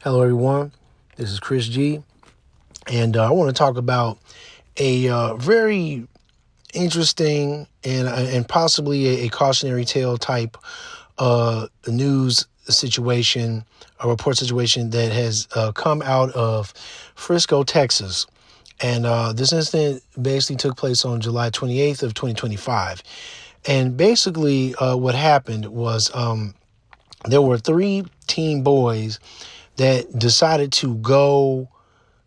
Hello, everyone. This is Chris G, and I want to talk about a very interesting and possibly a cautionary tale type news situation, a report situation that has come out of Frisco, Texas. And this incident basically took place on July 28th of 2025. And basically what happened was there were three teen boys that decided to go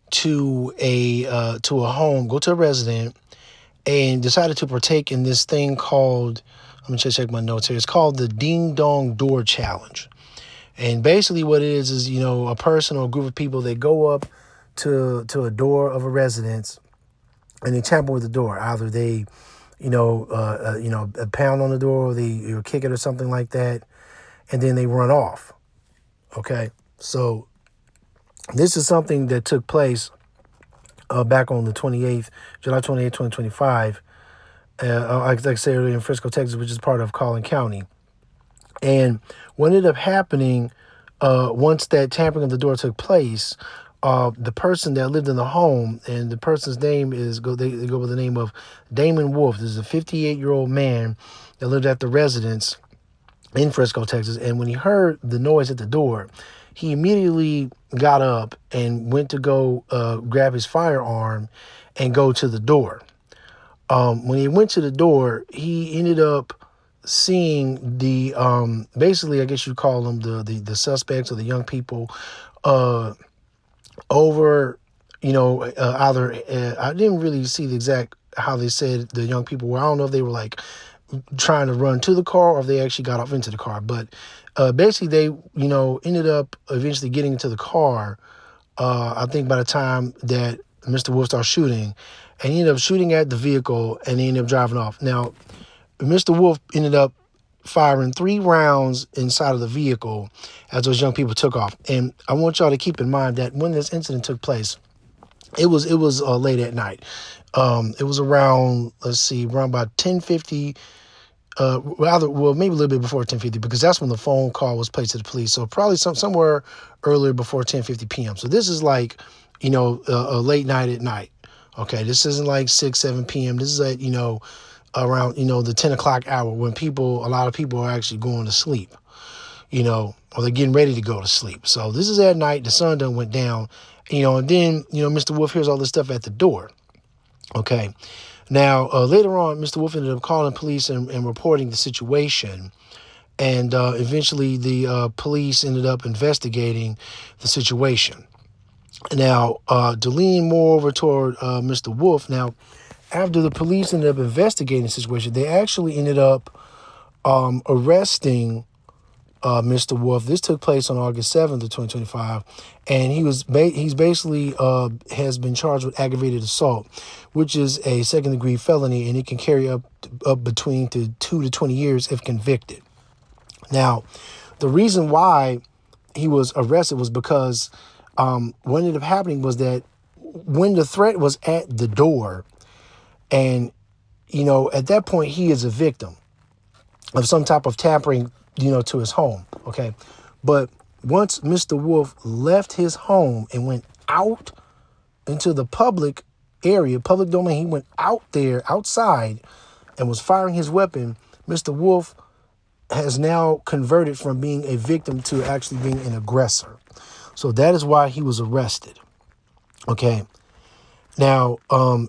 to a home, go to a resident, and decided to partake in this thing called. Let me just check my notes here. It's called the Ding Dong Door Challenge, and basically what it is a person or a group of people that go up to a door of a residence and they tamper with the door. Either they pound on the door, or they kick it or something like that, and then they run off. Okay, so this is something that took place back on the 28th, July 28th, 2025, like I said earlier, in Frisco, Texas, which is part of Collin County. And what ended up happening once that tampering of the door took place, the person that lived in the home, and the person's name is, they go by the name of Damon Wolf. This is a 58-year-old man that lived at the residence in Frisco, Texas. And when he heard the noise at the door, he immediately got up and went to go grab his firearm and go to the door. When he went to the door, he ended up seeing the basically, I guess you call them the suspects or the young people over, either I didn't really see the exact how they said the young people were. I don't know if they were like trying to run to the car or if they actually got off into the car. But basically they, ended up eventually getting into the car. I think by the time that Mr. Wolf started shooting, and he ended up shooting at the vehicle and he ended up driving off. Now, Mr. Wolf ended up firing 3 rounds inside of the vehicle as those young people took off. And I want y'all to keep in mind that when this incident took place, it was late at night. It was around, around about 10:50. Maybe a little bit before 10:50, because that's when the phone call was placed to the police. So probably somewhere earlier before 10:50 p.m. So this is like, a late night at night. Okay, this isn't like 6-7 p.m. This is at around the 10 o'clock hour when a lot of people are actually going to sleep. Or they're getting ready to go to sleep. So this is at night. The sun done went down. And then Mr. Wolf hears all this stuff at the door. Okay. Now, later on, Mr. Wolf ended up calling police and reporting the situation. And eventually the police ended up investigating the situation. Now, to lean more over toward Mr. Wolf, now, after the police ended up investigating the situation, they actually ended up arresting Mr. Wolf. This took place on August 7th of 2025, and he's basically has been charged with aggravated assault, which is a second-degree felony, and it can carry up between 2 to 20 years if convicted. Now, the reason why he was arrested was because what ended up happening was that when the threat was at the door, and at that point he is a victim of some type of tampering, to his home. Okay. But once Mr. Wolf left his home and went out into the public area, public domain, he went out there outside and was firing his weapon. Mr. Wolf has now converted from being a victim to actually being an aggressor. So that is why he was arrested. Okay. Now,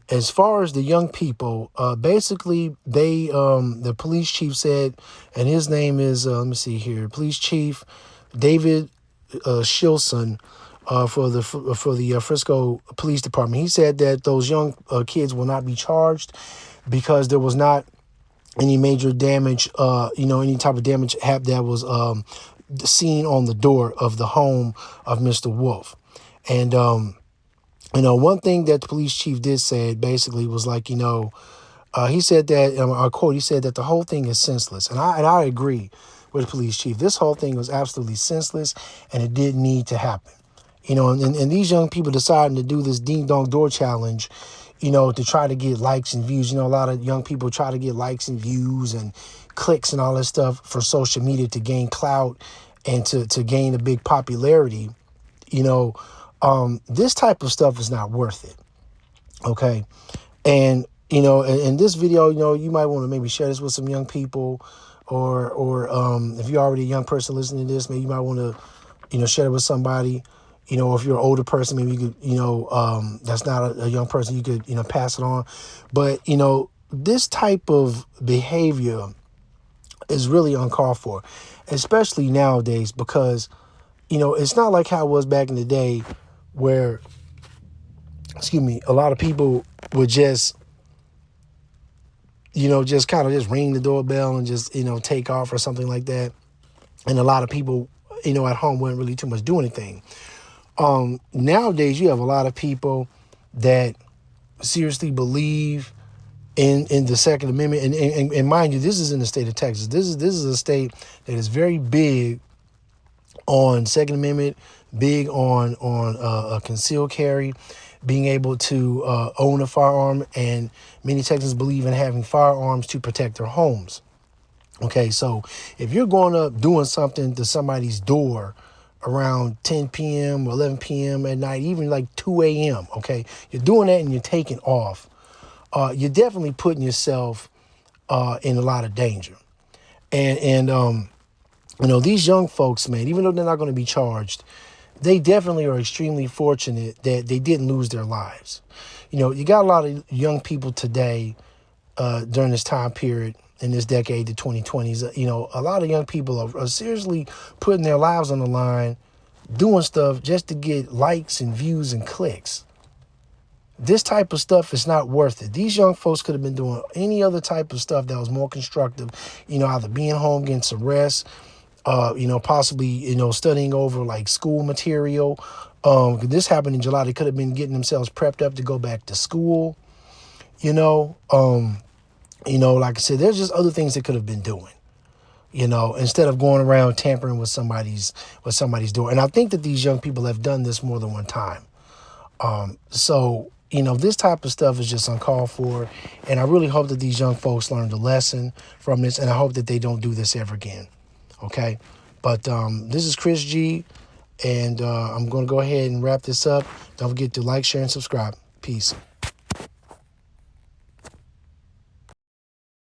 as far as the young people, basically the police chief said, and his name is, let me see here, Police Chief David Shilson, for the Frisco Police Department. He said that those young kids will not be charged because there was not any major damage, any type of damage that was seen on the door of the home of Mr. Wolf. And one thing that the police chief did say basically was like, he said that, I quote, he said that the whole thing is senseless. And I agree with the police chief. This whole thing was absolutely senseless, and it didn't need to happen. And these young people deciding to do this ding dong door challenge, to try to get likes and views. A lot of young people try to get likes and views and clicks and all that stuff for social media to gain clout and to gain a big popularity. This type of stuff is not worth it. Okay. And, in this video, you might want to maybe share this with some young people, or if you're already a young person listening to this, maybe you might want to, share it with somebody. If you're an older person, maybe you could, that's not a young person, you could, pass it on. But, this type of behavior is really uncalled for, especially nowadays, because, it's not like how it was back in the day where, a lot of people would just, just kind of just ring the doorbell and just, take off or something like that. And a lot of people, at home wouldn't really too much do anything. Nowadays, you have a lot of people that seriously believe in the Second Amendment. And mind you, this is in the state of Texas. This is a state that is very big on Second Amendment, big on a concealed carry, being able to own a firearm, and many Texans believe in having firearms to protect their homes. Okay, so if you're going up doing something to somebody's door around 10 p.m. or 11 p.m. at night, even like 2 a.m., okay, you're doing that and you're taking off, you're definitely putting yourself in a lot of danger. And these young folks, man, even though they're not going to be charged, they definitely are extremely fortunate that they didn't lose their lives. You got a lot of young people today during this time period, in this decade, the 2020s, a lot of young people are seriously putting their lives on the line, doing stuff just to get likes and views and clicks. This type of stuff is not worth it. These young folks could have been doing any other type of stuff that was more constructive, either being home, getting some rest, possibly, studying over like school material. This happened in July. They could have been getting themselves prepped up to go back to school. Like I said, there's just other things they could have been doing, instead of going around tampering with somebody's door. And I think that these young people have done this more than one time. So this type of stuff is just uncalled for. And I really hope that these young folks learned a lesson from this. And I hope that they don't do this ever again. Okay. But this is Chris G. And I'm going to go ahead and wrap this up. Don't forget to like, share, and subscribe. Peace.